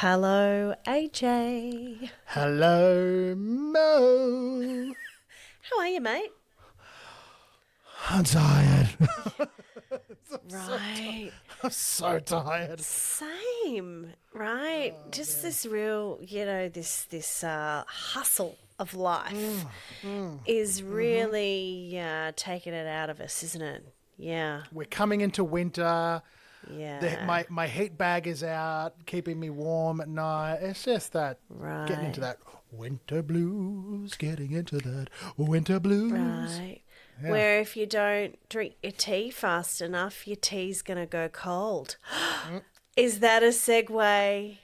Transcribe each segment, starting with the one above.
Hello, AJ. Hello, Mo. How are you, mate? I'm tired. Right. I'm so tired. Same, right? Just this real, this hustle of life is really taking it out of us, isn't it? Yeah, We're coming into winter. yeah. My heat bag is out, keeping me warm at night. It's just that getting into Right. that winter blues, getting into that winter blues. Right. Yeah. Where if you don't drink your tea fast enough, your tea's going to go cold. Is that a segue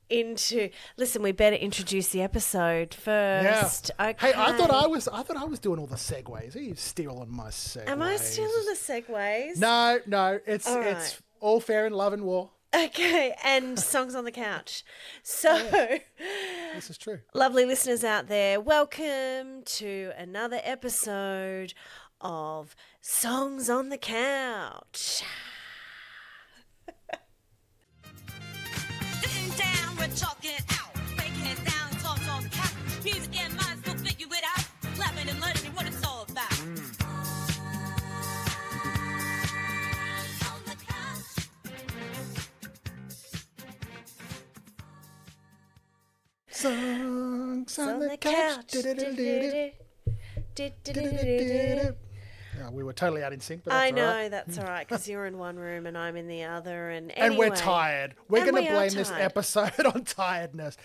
into... Listen, we better introduce the episode Yeah. first. Okay. Hey, I thought I was doing all the segues. Are you stealing my segues? Am I still in the segues? No. It's All right. it's all fair in love and war. Okay, and songs on the couch. So, This is true. lovely listeners out there, welcome to another episode of Songs on the Couch. Sitting down, we're talking out. Breaking it down, talks on the couch. Music and minds, we'll figure it out. Laughing and learning what it's all about. On the couch. Songs On the couch. Yeah, we were totally out in sync, but I that's know, all right. that's all right, because you're in one room and I'm in the other. And And we're anyway. tired. We're And going we to are blame this tired. episode on tiredness.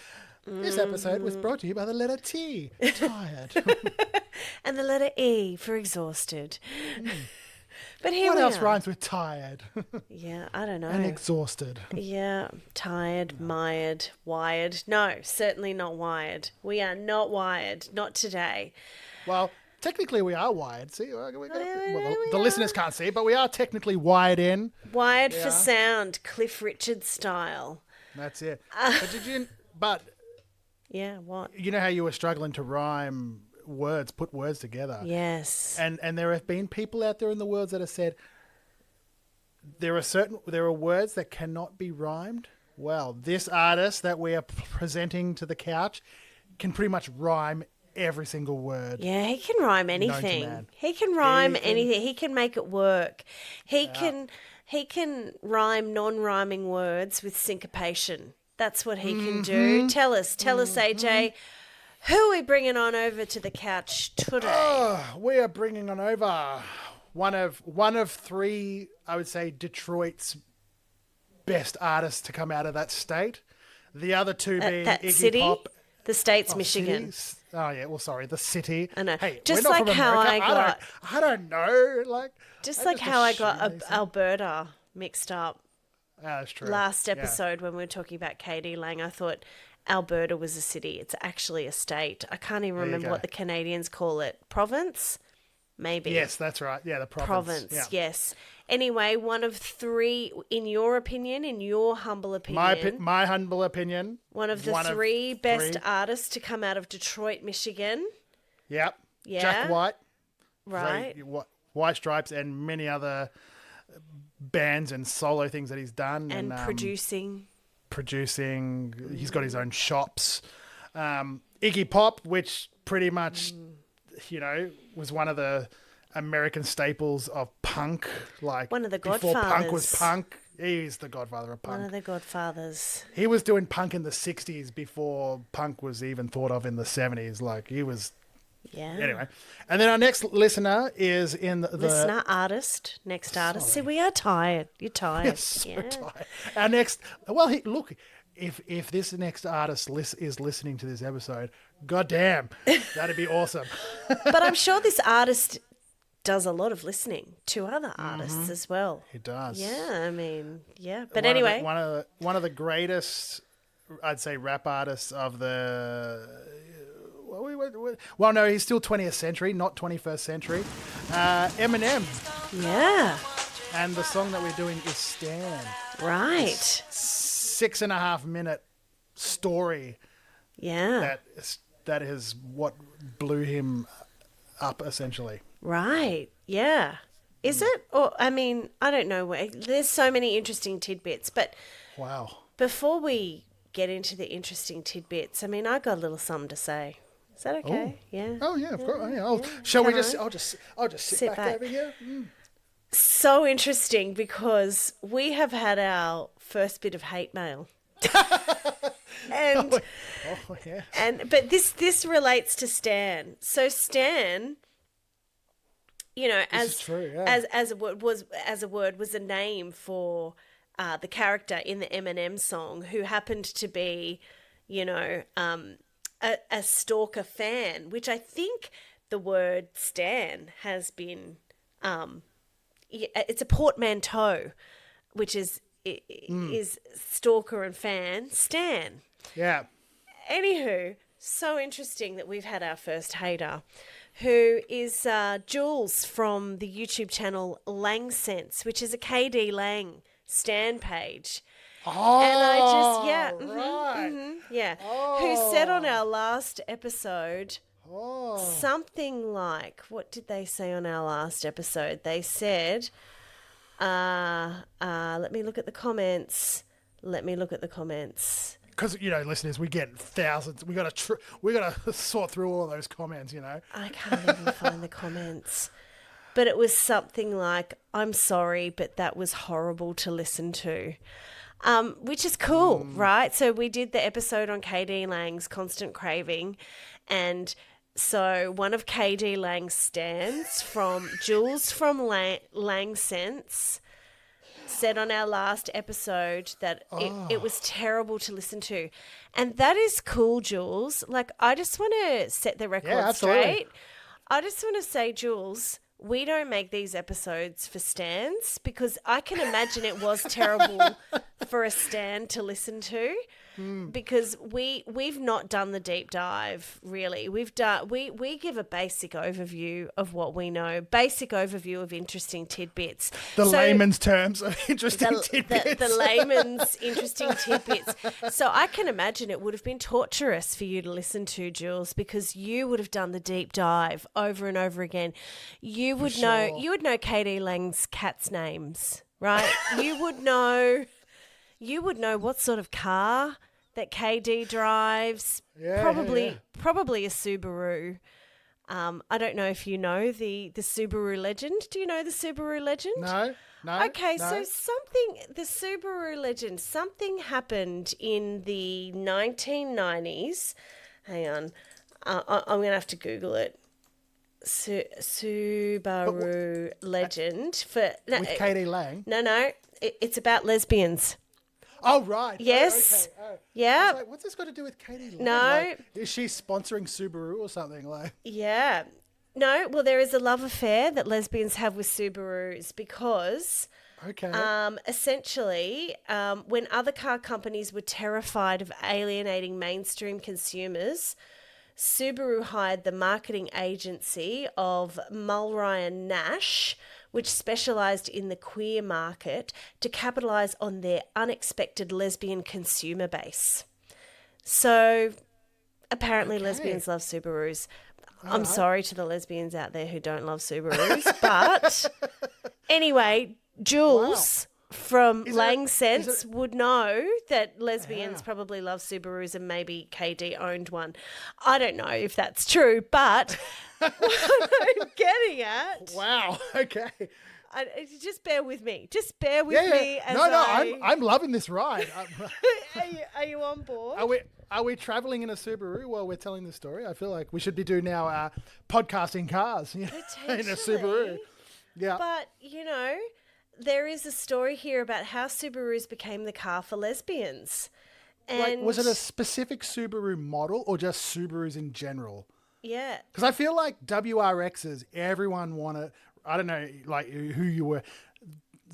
This episode was brought to you by the letter T. Tired. And the letter E for exhausted. But here What we else are. rhymes with tired Yeah, I don't know. and exhausted? Yeah, tired, mired, wired. No, certainly not wired. We are not wired. Not today. Well, technically we are wired. See, the we listeners can't see, but we are technically wired in. Wired for Yeah. sound, Cliff Richard style. That's it. But Yeah, what? you know how you were struggling to rhyme words, put words together. Yes. And there have been people out there in the world that have said there are words that cannot be rhymed. Well, this artist that we are presenting to the couch can pretty much rhyme every single word. Yeah, he can rhyme anything. man. He can rhyme He can- anything. He can make it work. He can rhyme non-rhyming words with syncopation. That's what he can do. Tell us, AJ, who are we bringing on over to the couch today? Oh, we are bringing on over one of three, I would say, Detroit's best artists to come out of that state. The other two being That Iggy city, Pop. the state's Michigan. Cities. Oh yeah, well sorry, the city. I know. Hey, Just we're not like from how America. I got- I don't know. Like Just I like how I got assume these things. Alberta mixed up That's true. last Yeah. episode when we were talking about Katie Lang. I thought Alberta was a city. It's actually a state. I can't even you remember go. what the Canadians call it. Province? Maybe. Yes, that's right. Yeah, the province. Yeah. Yes. Anyway, one of three, in your opinion, in your humble opinion, My humble opinion. one of the three best artists to come out of Detroit, Michigan. Yep. Yeah. Jack White. Right. White Stripes and many other bands and solo things that he's done. And producing. He's got his own shops. Iggy Pop, which pretty much, was one of the American staples of punk. Like One of the before punk was Godfathers. punk, he's the godfather of One punk. of the Godfathers. He was doing punk in the 60s before punk was even thought of in the 70s. Like he was, Yeah. anyway. And then our next listener is in the Listener, artist, next artist. See, we are tired. You're tired. So yeah. tired. Our next, well, look, if this next artist is listening to this episode, goddamn, that'd be awesome. But I'm sure this artist does a lot of listening to other artists as well. He does. Yeah, I mean, yeah. But One of the- anyway, one of the greatest, I'd say, rap artists of the. Well, no, he's still 20th century, not 21st century. Eminem, yeah, and the song that we're doing is "Stand." right. 6.5 minute story Yeah, that is what blew him up, essentially. right. Yeah. Is it? Or, I mean, I don't know. There's so many interesting tidbits. But Wow. before we get into the interesting tidbits. I mean, I got a little something to say. Is that okay? Yeah. Oh yeah, of course. Yeah. Shall we Can just? I? I'll just sit back over here. So interesting because we have had our first bit of hate mail. And Yeah. but this relates to Stan. So Stan, you know, This is true, yeah. as a word was a name for the character in the Eminem song who happened to be, you know, a stalker fan, which I think the word Stan has been it's a portmanteau, which is stalker and fan, Stan. Yeah. Anywho, so interesting that we've had our first hater, who is Jules from the YouTube channel Lang Sense, which is a KD Lang Stan page. Oh, And I just, right. who said on our last episode Oh. something like, what did they say on our last episode? They said, let me look at the comments. Because listeners, we get thousands. We gotta sort through all of those comments. I can't even find the comments. But it was something like, I'm sorry, but that was horrible to listen to. Which is cool, right? So we did the episode on KD Lang's Constant Craving. And so one of KD Lang's stands from Jules from Lang Sense said on our last episode that it was terrible to listen to. And that is cool, Jules. Like, I just want to set the record straight. I just want to say, Jules, we don't make these episodes for stans because I can imagine it was terrible for a stan to listen to because we've not done the deep dive really. We give a basic overview of what we know, basic overview of interesting tidbits. The layman's terms of interesting tidbits. The layman's interesting tidbits. So I can imagine it would have been torturous for you to listen to, Jules, because you would have done the deep dive over and over again. You would know KD Lang's cats' names, right? You would know what sort of car that KD drives. Probably a Subaru. I don't know if you know the Subaru legend. Do you know the Subaru legend? No. Okay, no. so the Subaru legend, something happened in the 1990s. Hang on. I'm going to have to Google it. Subaru legend. With KD Lang? No. It's about lesbians. Oh, right. Yes. Oh, okay. Yeah. I was like, what's this got to do with KD Lang? No. Like, is she sponsoring Subaru or something? Like? Yeah. No, well, there is a love affair that lesbians have with Subarus because essentially when other car companies were terrified of alienating mainstream consumers, Subaru hired the marketing agency of Mulray and Nash, which specialised in the queer market, to capitalise on their unexpected lesbian consumer base. So apparently lesbians love Subarus. I'm sorry to the lesbians out there who don't love Subarus, but anyway, Jules from Lang Sense would know that lesbians probably love Subarus and maybe KD owned one. I don't know if that's true, but what I'm getting at... Wow, okay. Just bear with me. Just bear with me. As I'm loving this ride. Are you on board? Are we travelling in a Subaru while we're telling the story? I feel like we should be doing our podcasting cars in a Subaru. Yeah. But, there is a story here about how Subarus became the car for lesbians. And was it a specific Subaru model or just Subarus in general? Yeah. Because I feel like WRXs, everyone wanted, I don't know, like who you were.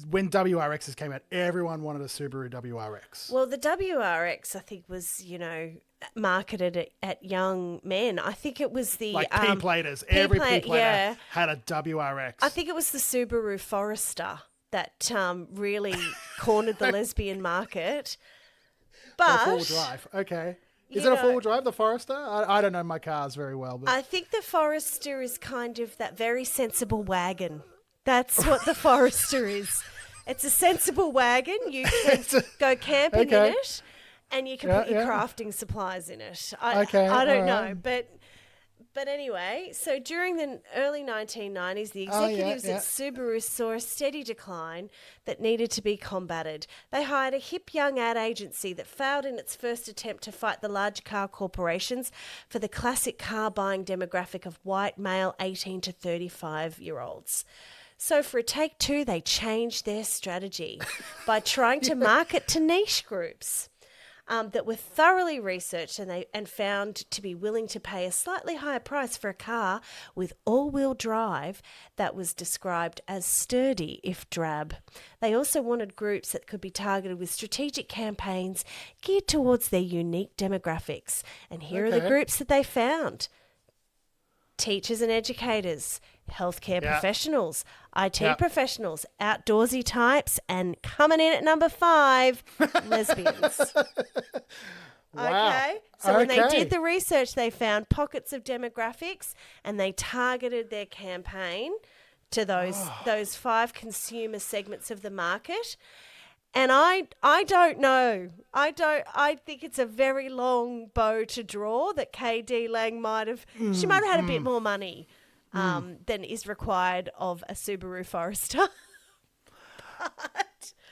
When WRXs came out, everyone wanted a Subaru WRX. Well, the WRX, I think, was, marketed at young men. I think it was the... Like P-platers. Every P-plater had a WRX. I think it was the Subaru Forester that really cornered the lesbian market. But... four-wheel drive, okay. Is it a four-wheel drive, the Forester? I don't know my cars very well. But I think the Forester is kind of that very sensible wagon. That's what the Forester is. It's a sensible wagon. You can go camping in it. And you can Yeah, put your yeah. crafting supplies in it. I don't all know, right. but anyway, so during the early 1990s, the executives at Subaru saw a steady decline that needed to be combated. They hired a hip young ad agency that failed in its first attempt to fight the large car corporations for the classic car buying demographic of white male 18 to 35-year-olds. So for a take two, they changed their strategy by trying to market to niche groups. That were thoroughly researched and found to be willing to pay a slightly higher price for a car with all-wheel drive that was described as sturdy if drab. They also wanted groups that could be targeted with strategic campaigns geared towards their unique demographics. And here are the groups that they found. Teachers and educators, healthcare professionals, IT professionals, outdoorsy types, and coming in at number 5, lesbians. Wow. Okay? So when they did the research, they found pockets of demographics and they targeted their campaign to those 5 consumer segments of the market. And I don't know. I think it's a very long bow to draw that KD Lang might have. She might have had a bit more money than is required of a Subaru Forester.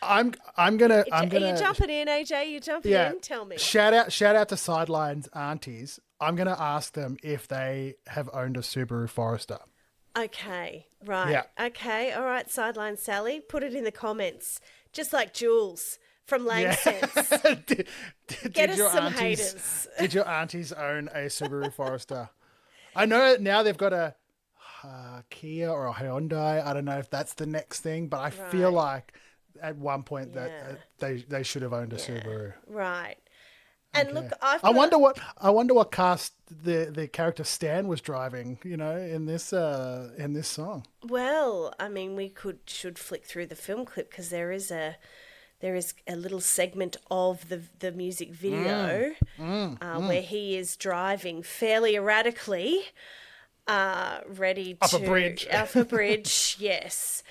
I'm gonna. Are you jumping in, AJ? You jumping in? Tell me. Shout out to Sidelines aunties. I'm gonna ask them if they have owned a Subaru Forester. Okay. Right. Yeah. Okay. All right. Sideline Sally. Put it in the comments. Just like Jules from Lang Sense. Get us some haters. Did your aunties own a Subaru Forester? I know now they've got a Kia or a Hyundai. I don't know if that's the next thing, but I feel like at one point that they should have owned a Subaru. Right. And look, I wonder what car the character Stan was driving, in this song. Well, I mean, we should flick through the film clip because there is a little segment of the music video where he is driving fairly erratically, ready Up to a bridge, yes.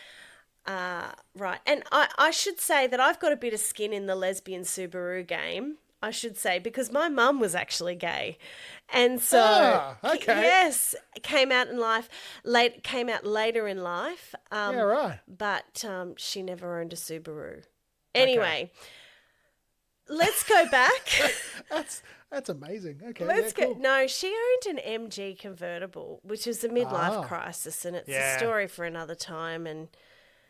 Right, and I should say that I've got a bit of skin in the lesbian Subaru game. I should say, because my mum was actually gay, and so yes, came out later in life. But she never owned a Subaru. Anyway, let's go back. That's amazing. Okay, let's cool. No, she owned an MG convertible, which is a midlife crisis, and it's a story for another time. And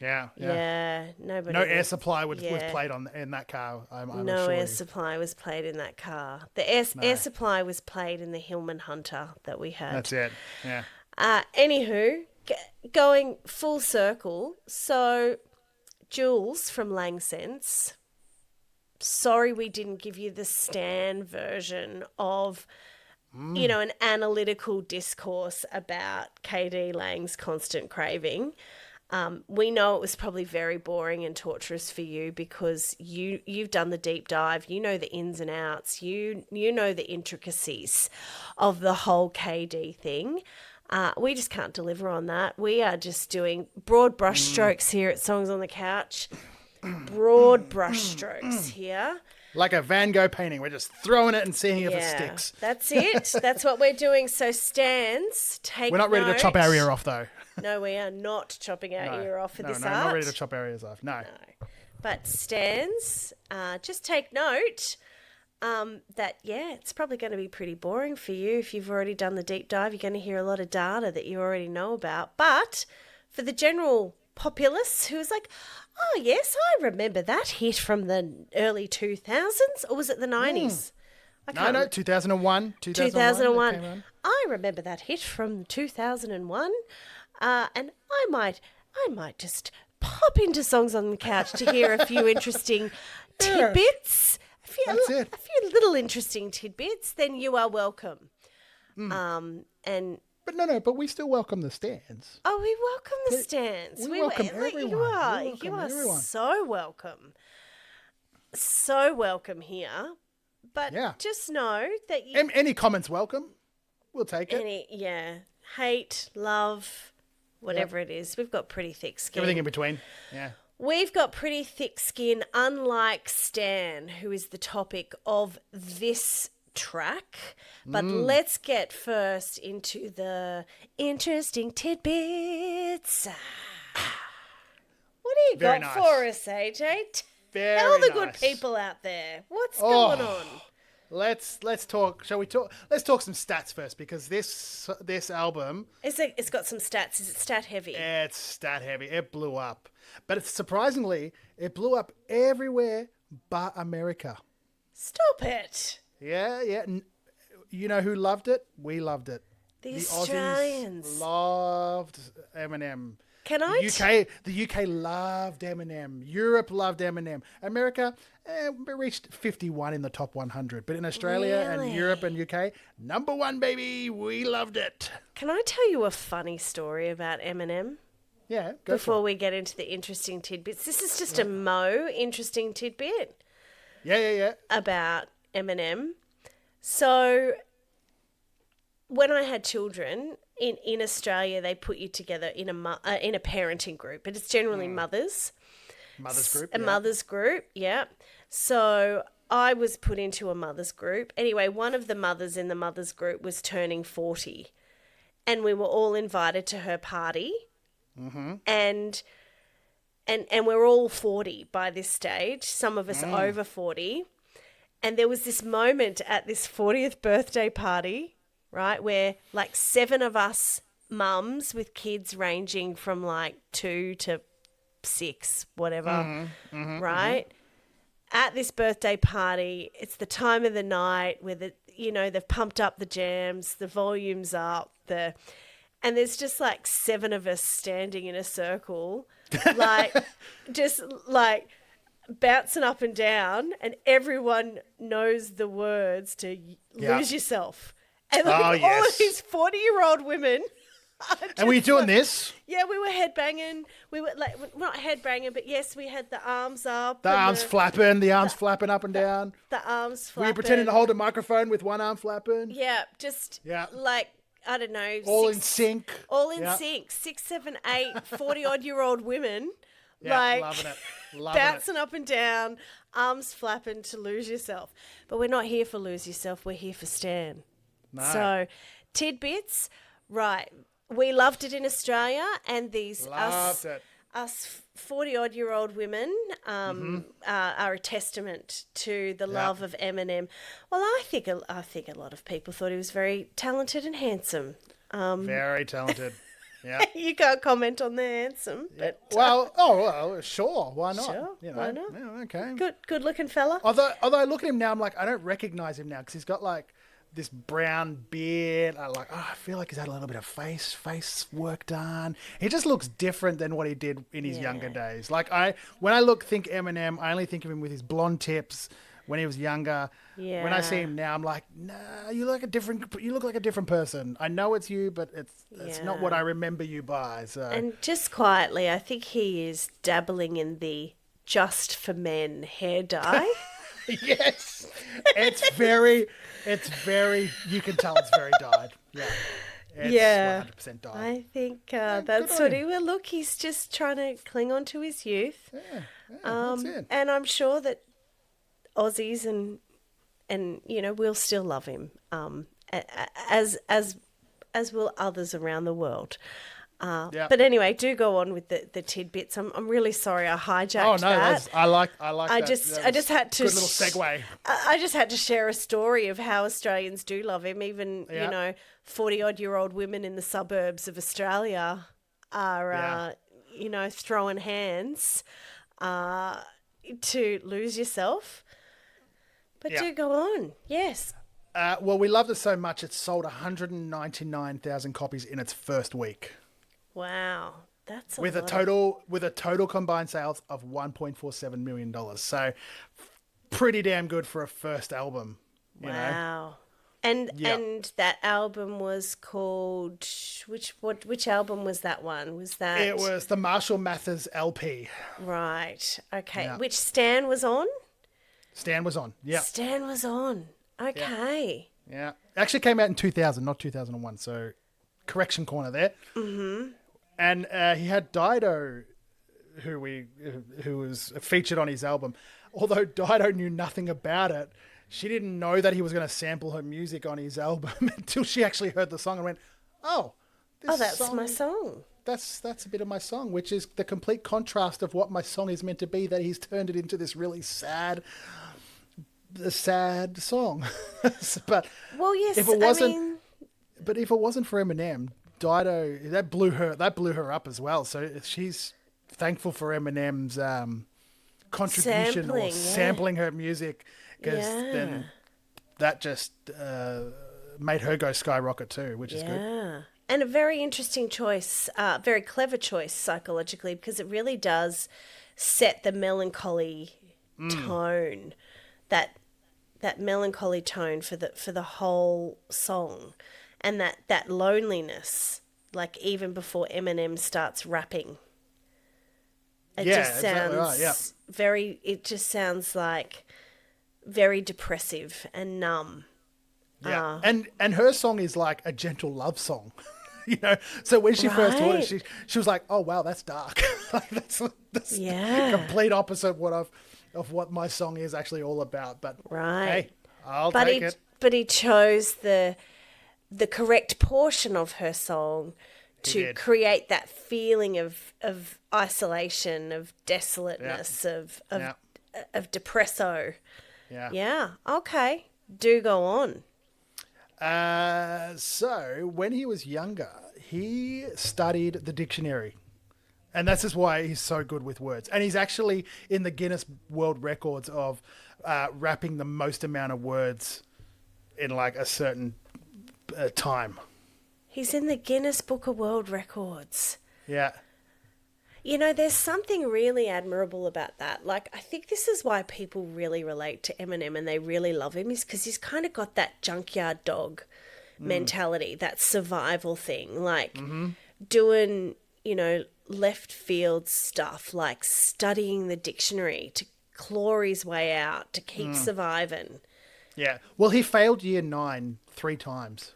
nobody. No air supply was played in that car. No air supply was played in that car. The air supply was played in the Hillman Hunter that we had. That's it. Yeah. Anywho, going full circle. So, Jules from Lang Sense. Sorry, we didn't give you the Stan version of, an analytical discourse about KD Lang's constant craving. We know it was probably very boring and torturous for you because you've done the deep dive. You know the ins and outs. You know the intricacies of the whole KD thing. We just can't deliver on that. We are just doing broad brushstrokes here at Songs on the Couch. Broad brushstrokes here. Like a Van Gogh painting. We're just throwing it and seeing if it sticks. That's it. That's what we're doing. So Stans, take We're not ready to chop our ear off, though. No, we are not chopping our ear off for this art. No, not ready to chop our ears off. No. But Stans, just take note that, it's probably going to be pretty boring for you. If you've already done the deep dive, you're going to hear a lot of data that you already know about. But for the general populace who's like, oh, yes, I remember that hit from the early 2000s, or was it the 90s? No, 2001. 2001. I remember that hit from 2001. And I might just pop into Songs on the Couch to hear a few interesting tidbits. A few little interesting tidbits, then you are welcome. But we still welcome the Stans. Oh, we welcome the Stans. We welcome everyone. You are so welcome. So welcome here. But just know that you... Any comments welcome. We'll take it. Hate, love, whatever it is. We've got pretty thick skin. Everything in between. Yeah. We've got pretty thick skin, unlike Stan, who is the topic of this track. But let's get first into the interesting tidbits. What do you Very got nice. for us, AJ? Very Tell the good nice. people out there what's going on. Let's talk. Shall we talk? Let's talk some stats first, because this album, It's got some stats. Is it stat heavy? it's stat heavy. It blew up, but surprisingly, it blew up everywhere but America. Stop it. Yeah. You know who loved it? We loved it. The Aussies Australians. loved Eminem. Can I? The UK loved Eminem. Europe loved Eminem. America reached 51 in the top 100. But in Australia Really? and Europe and UK, number one, baby. We loved it. Can I tell you a funny story about Eminem? Yeah, go Before for it. we get into the interesting tidbits. This is just a interesting tidbit Yeah. about Eminem. So when I had children in Australia, they put you together in a parenting group, but it's generally mothers. Mother's group. A mother's group, yeah. So I was put into a mother's group. Anyway, one of the mothers in the mother's group was turning 40, and we were all invited to her party. Mm-hmm. And we're all 40 by this stage. Some of us over 40. And there was this moment at this 40th birthday party, right, where like 7 of us mums with kids ranging from like 2 to 6, whatever, right? At this birthday party, it's the time of the night where they've pumped up the jams, the volume's up, and there's just like 7 of us standing in a circle, like just like bouncing up and down, and everyone knows the words to lose yourself. And like all yes. of these 40-year-old women. And were you doing this? Yeah, we were headbanging. We were like, not headbanging, but yes, we had the arms up. The and arms flapping, the arms flapping up and down. The arms Were flapping. you pretending to hold a microphone with one arm flapping? Yeah, just Yeah. like, I don't know. All in sync. All in Yeah. sync. 6, 7, 8, 40-odd-year-old women. Yeah, like, loving it. Loving bouncing up and down, arms flapping to lose yourself. But we're not here for lose yourself. We're here for Stan. No. So, tidbits, right. We loved it in Australia, and these Loved it. us 40-odd-year-old women are a testament to the love of Eminem. Well, I think a lot of people thought he was very talented and handsome. Very talented. Yeah. You can't comment on the handsome, but Well, sure. Why not? Sure, why not? Yeah, okay. good-looking fella. Although I look at him now, I'm like, I don't recognize him now because he's got like this brown beard. I feel like he's had a little bit of face work done. He just looks different than what he did in his younger days. Like when I think Eminem, I only think of him with his blonde tips when he was younger. Yeah. When I see him now, I'm like, nah, you look like a different person. I know it's you, but it's not what I remember you by. So And just quietly, I think he is dabbling in the just for men hair dye. yes, it's very. You can tell it's very dyed. Yeah. It's 100% dyed. I think good that's on what him. he will look. He's just trying to cling on to his youth. That's it. And I'm sure that Aussies and we'll still love him, as will others around the world. Yeah. But anyway, do go on with the tidbits. I'm really sorry I hijacked Oh no, that. I like. I just had to good little segue. I just had to share a story of how Australians do love him. Even 40-odd-year-old women in the suburbs of Australia are throwing hands to lose yourself. But do go on. Yes. Well, we loved it so much it sold 199,000 copies in its first week, Wow. That's with a total combined sales of $1.47 million. So, pretty damn good for a first album. You know? Wow. And that album was called which album was that one? Was that It was the Marshall Mathers LP. right? Okay. Yeah. Which Stan was on? Stan was on. Yeah. Stan was on. Okay. Yeah. It actually came out in 2000, not 2001. So, correction corner there. Mm-hmm. And he had Dido who was featured on his album. Although Dido knew nothing about it, she didn't know that he was going to sample her music on his album until she actually heard the song and went, "Oh, that's my song. That's a bit of my song," which is the complete contrast of what my song is meant to be. That he's turned it into this really sad song. But Yes, if it wasn't, but if it wasn't for Eminem, Dido that blew her up as well. So she's thankful for Eminem's contribution or sampling her music, because then that just made her go skyrocket too, which is good. And a very interesting choice, very clever choice psychologically, because it really does set the melancholy tone, that melancholy tone for the whole song, and that loneliness, like even before Eminem starts rapping. It just sounds exactly right, it just sounds like very depressive and numb. Yeah, and her song is like a gentle love song, you know. So when she first heard it, she was like, "Oh wow, that's dark." Like that's the complete opposite of what my song is actually all about. But hey, I'll take it. But he chose the correct portion of her song to create that feeling of isolation, of desolateness, of depresso. Yeah. Yeah. Okay. Do go on. So when he was younger, he studied the dictionary, and that's just why he's so good with words. And he's actually in the Guinness World Records of rapping the most amount of words in like a certain time. He's in the Guinness Book of World Records. Yeah. You know, there's something really admirable about that. Like, I think this is why people really relate to Eminem and they really love him, is because he's kind of got that junkyard dog mentality, that survival thing, like doing, you know, left field stuff, like studying the dictionary to claw his way out, to keep surviving. Yeah. Well, he failed year 9 3 times.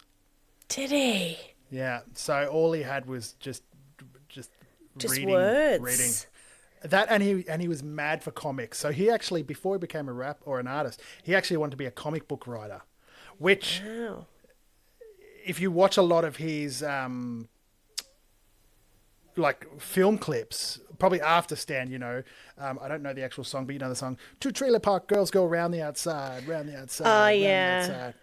Did he? Yeah. So all he had was just reading, words. That, and he was mad for comics. So he actually, before he became a rap or an artist, he actually wanted to be a comic book writer, which, if you watch a lot of his like film clips, probably after Stan, you know, I don't know the actual song, but you know the song, "Two trailer park girls go round the outside, round the outside, round the outside."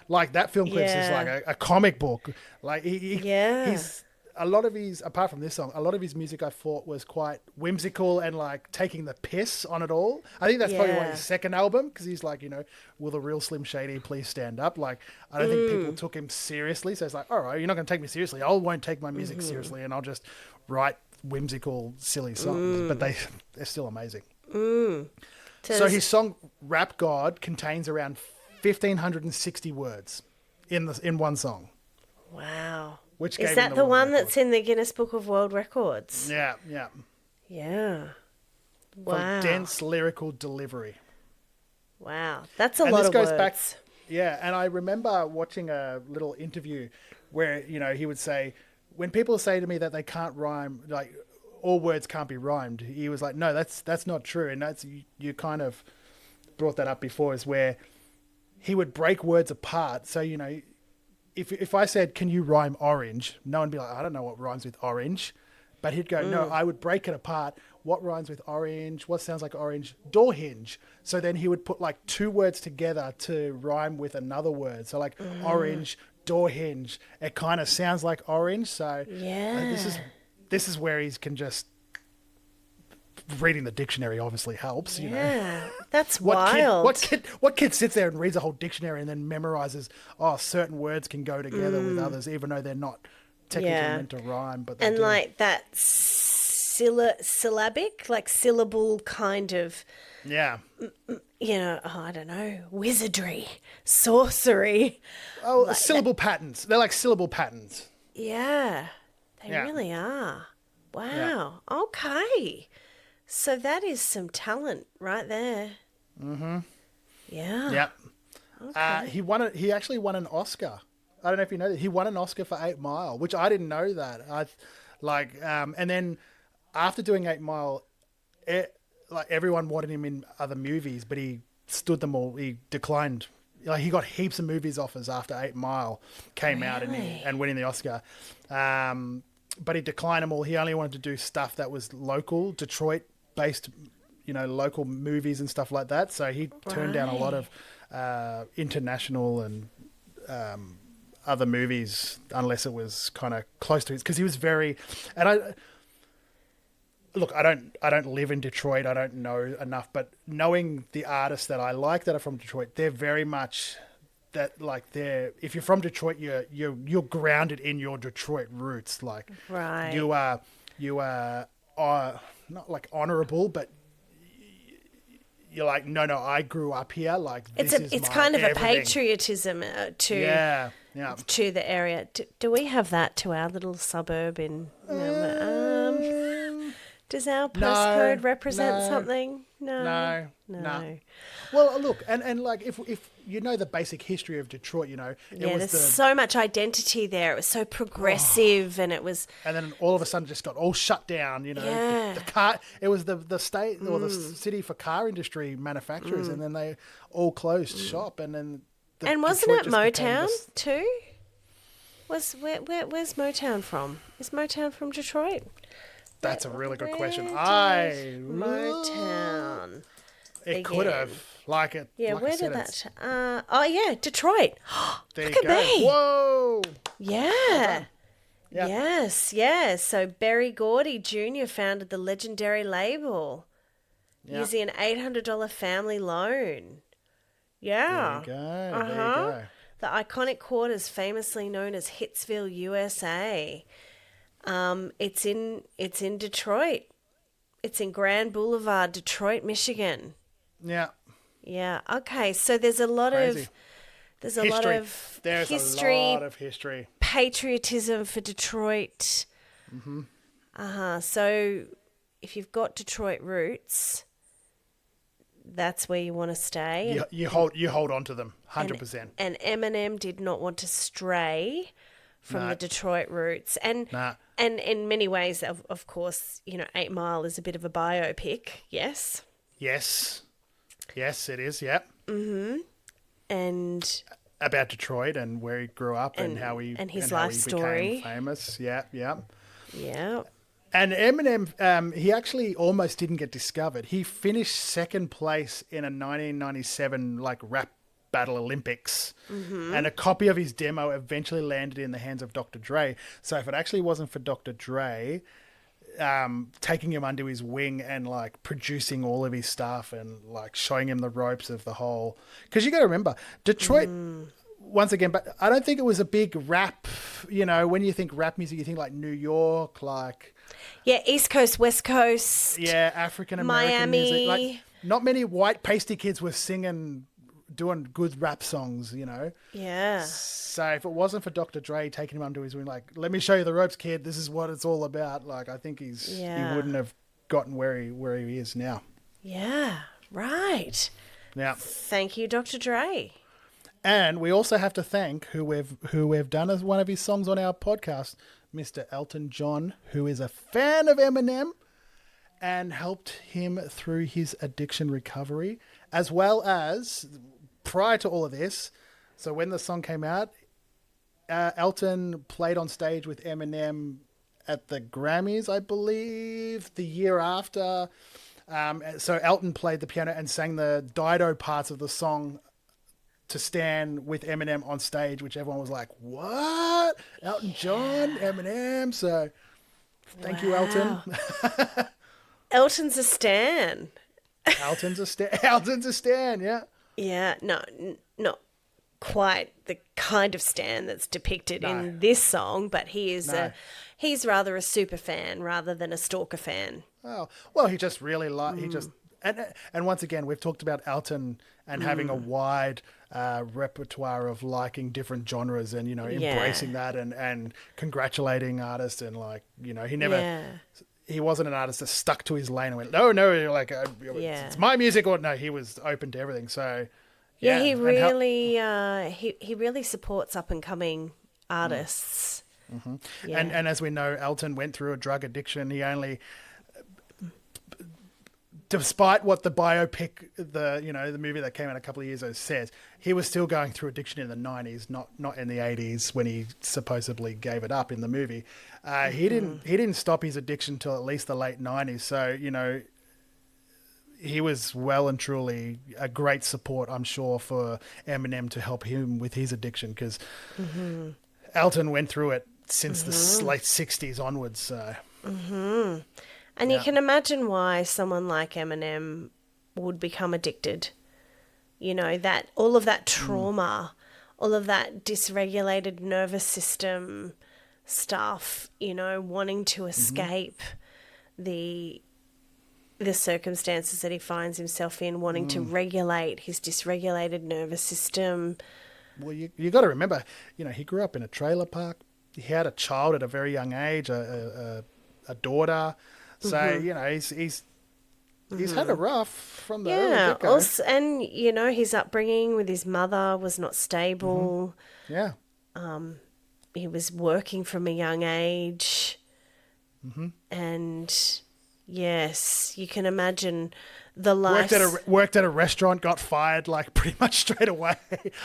Like that film clips is like a comic book. Like he's a lot of his, apart from this song, a lot of his music I thought was quite whimsical and like taking the piss on it all. I think that's probably why his second album, because he's like, you know, "Will the real Slim Shady please stand up?" Like, I don't think people took him seriously. So it's like, all right, you're not going to take me seriously. I won't take my music seriously, and I'll just write whimsical, silly songs. But they're still amazing. So his song "Rap God" contains around 1,560 words in one song. Wow. Which is that the one that's in the Guinness Book of World Records? Yeah. Wow. From dense lyrical delivery. Wow. That's a lot of words. Back, and I remember watching a little interview where, you know, he would say, when people say to me that they can't rhyme, like all words can't be rhymed, he was like, no, that's not true. And that's, you kind of brought that up before, is where he would break words apart. So, you know, if I said, "Can you rhyme orange?" no one would be like, "I don't know what rhymes with orange." But he'd go, "No, I would break it apart. What rhymes with orange? What sounds like orange? Door hinge." So then he would put like 2 words together to rhyme with another word. So like orange, door hinge. It kind of sounds like orange. So this is where he can just, reading the dictionary obviously helps, you know. That's wild. What kid sits there and reads a whole dictionary and then memorizes, certain words can go together with others, even though they're not technically meant to rhyme, but they do. Like that syllabic, like syllable kind of, you know, I don't know, wizardry, sorcery. Like syllable patterns. They're like syllable patterns. Yeah, they really are. Wow. Yeah. Okay. So that is some talent right there. Mm-hmm. Yeah. Yep. Okay. He actually won an Oscar. I don't know if you know that. He won an Oscar for 8 Mile, which I didn't know that. And then after doing 8 Mile, like everyone wanted him in other movies, but he stood them all. He declined. Like he got heaps of movies offers after 8 Mile came out and winning the Oscar. But he declined them all. He only wanted to do stuff that was local, Detroit-based, local movies and stuff like that. So he turned down a lot of international and other movies unless it was kind of close to his. Because he was very... And I don't live in Detroit. I don't know enough. But knowing the artists that I like that are from Detroit, they're very much... that like if you're from Detroit, you're grounded in your Detroit roots. Like you are not like honorable, but you're like no, I grew up here. Like it's kind of everything. A patriotism to the area. Do we have that to our little suburb in Melbourne? Does our postcode represent something? No. Well, look, and like if you know the basic history of Detroit, there's so much identity there. It was so progressive, and it was. And then all of a sudden, just got all shut down. The car. It was the state or the city for car industry manufacturers, and then they all closed shop, and then. And wasn't it Motown too? Where's Motown from? Is Motown from Detroit? That's a really good question. Motown. It could have. Like it. Yeah, like where I said, did that? Detroit. There Look you at go. me. Whoa. Yeah. Yep. Yes. So Berry Gordy Jr. founded the legendary label using an $800 family loan. Yeah. There you go. There you go. The iconic quarters, famously known as Hitsville, USA. It's in Detroit. It's in Grand Boulevard, Detroit, Michigan. Yeah. Yeah. Okay. So there's a lot of history. A lot of history. Patriotism for Detroit. Mm-hmm. So if you've got Detroit roots, that's where you want to stay. You hold on to them 100%. And Eminem did not want to stray from the Detroit roots. And in many ways, of course, 8 Mile is a bit of a biopic. Yes. Yes, it is. Yep. Mm-hmm. And about Detroit and where he grew up and how he his life story became famous. Yeah. Yeah. And Eminem, he actually almost didn't get discovered. He finished second place in a 1997 rap battle Olympics, and a copy of his demo eventually landed in the hands of Dr. Dre. So if it actually wasn't for Dr. Dre taking him under his wing and producing all of his stuff and showing him the ropes of the whole, because you got to remember Detroit. Once again, but I don't think it was a big rap. When you think rap music, you think New York, East Coast, West Coast, African American Miami. music. Not many white pasty kids were doing good rap songs. Yeah. So if it wasn't for Dr. Dre taking him under his wing, let me show you the ropes, kid. This is what it's all about. I think he wouldn't have gotten where he is now. Yeah. Right. Yeah. Thank you, Dr. Dre. And we also have to thank who we've done as one of his songs on our podcast, Mr. Elton John, who is a fan of Eminem and helped him through his addiction recovery, as well as prior to all of this. So when the song came out, Elton played on stage with Eminem at the Grammys, I believe, the year after. So Elton played the piano and sang the Dido parts of the song to stand with Eminem on stage, which everyone was like, what? Elton John, Eminem. So thank you, Elton. Elton's a stan. Elton's a stan, yeah. Yeah, no, not quite the kind of stan that's depicted in this song, but he is he's rather a super fan rather than a stalker fan. Oh, well, he just really and once again, we've talked about Elton and having a wide repertoire of liking different genres and, embracing that and congratulating artists and he wasn't an artist that stuck to his lane and went, no, it's my music, or no, he was open to everything. So yeah, he really he really supports up and coming artists. Mm-hmm. Yeah. And as we know, Elton went through a drug addiction. He only despite what the biopic, the movie that came out a couple of years ago says, he was still going through addiction in the 90s, not in the 80s when he supposedly gave it up in the movie. He didn't stop his addiction till at least the late 90s. So, he was well and truly a great support, I'm sure, for Eminem to help him with his addiction, because Elton went through it since the late 60s onwards. So. And you can imagine why someone like Eminem would become addicted. That all of that trauma, all of that dysregulated nervous system stuff, wanting to escape the circumstances that he finds himself in, wanting to regulate his dysregulated nervous system. Well, you got to remember, he grew up in a trailer park. He had a child at a very young age, a daughter. So, he's had it rough from the early get-go. Also, and, his upbringing with his mother was not stable. Yeah. He was working from a young age. And, yes, you can imagine the life. Worked at a restaurant, got fired like pretty much straight away.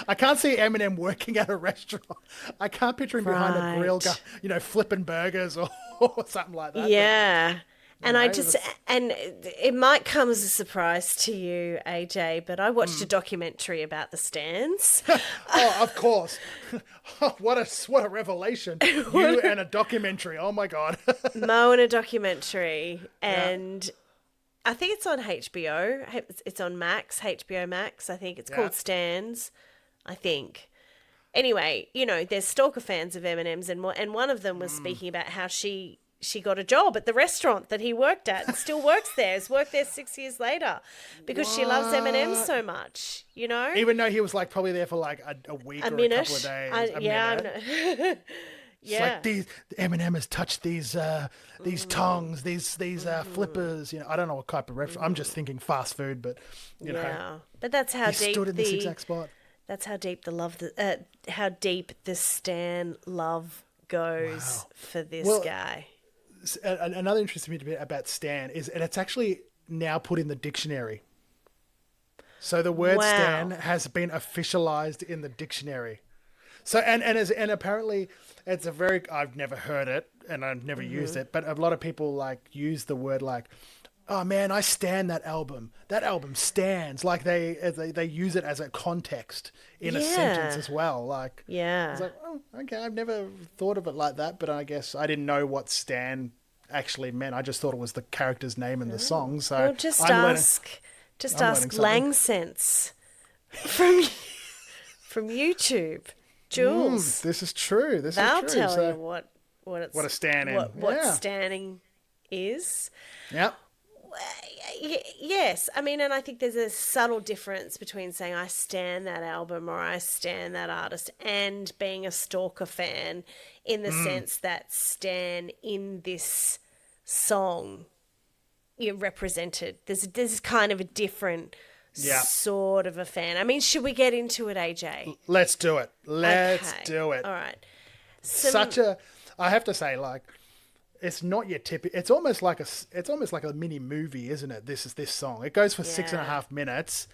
I can't see Eminem working at a restaurant. I can't picture him behind a grill, flipping burgers or something like that. Yeah. And and it might come as a surprise to you, AJ, but I watched a documentary about the Stans. Oh, of course. What a revelation. You and a documentary. Oh, my God. Mo and a documentary. And I think it's on HBO. It's on Max, HBO Max. I think it's called Stans, I think. Anyway, there's stalker fans of Eminem's, and one of them was speaking about how she got a job at the restaurant that he worked at and still works there. Has worked there 6 years later because she loves Eminem so much, Even though he was like probably there for like a week or a couple of days. It's like Eminem has touched these tongues, these flippers. I don't know what type of restaurant. I'm just thinking fast food, but you know. But that's how he deep stood in this exact spot. That's how deep how deep the Stan love goes for this guy. Another interesting bit about Stan is, and it's actually now put in the dictionary. So the word Stan has been officialized in the dictionary. So and apparently it's I've never heard it and I've never used it, but a lot of people like use the word like, oh man, I stan that album. That album stands. Like they use it as a context in a sentence as well. Like, it's like, oh, okay, I've never thought of it like that, but I guess I didn't know what stan actually meant. I just thought it was the character's name in the song. So well, just ask Langsense from YouTube. Jules, this is true. They'll tell you what a stan is. What standing is. Yep. Yes, I mean, and I think there's a subtle difference between saying I stan that album or I stan that artist and being a stalker fan, in the sense that stan in this song you're represented. There's kind of a different sort of a fan. I mean, should we get into it, AJ? Let's do it. Let's do it. All right. I have to say, like, it's not your typical. It's almost like a mini movie, isn't it? This song. It goes for 6.5 minutes,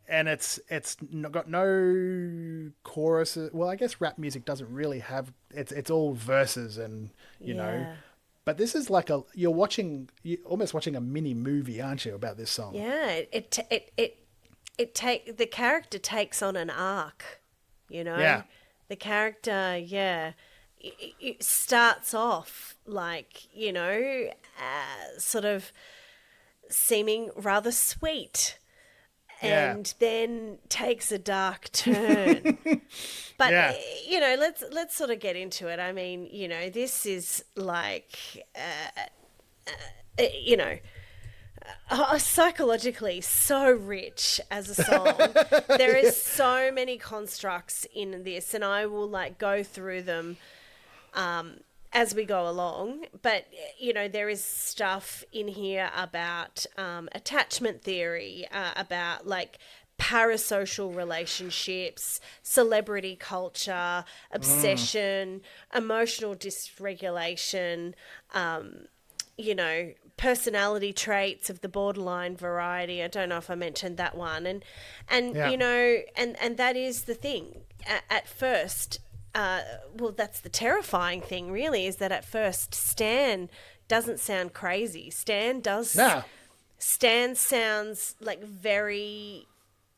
and it's got no choruses. Well, I guess rap music doesn't really have. It's all verses, and you know. But this is like you're almost watching a mini movie, aren't you, about this song? Yeah, the character takes on an arc, you know. Yeah. The character, it starts off like, you know, sort of seeming rather sweet, and then takes a dark turn. But you know, let's sort of get into it. I mean, you know, this is like, you know, psychologically so rich as a song. There is so many constructs in this, and I will like go through them as we go along. But you know, there is stuff in here about attachment theory, about like parasocial relationships, celebrity culture, obsession, emotional dysregulation, you know, personality traits of the borderline variety. I don't know if I mentioned that one. And Yeah. you know, and that is the thing. At first, well, that's the terrifying thing, really, is that at first Stan doesn't sound crazy. Stan sounds like very,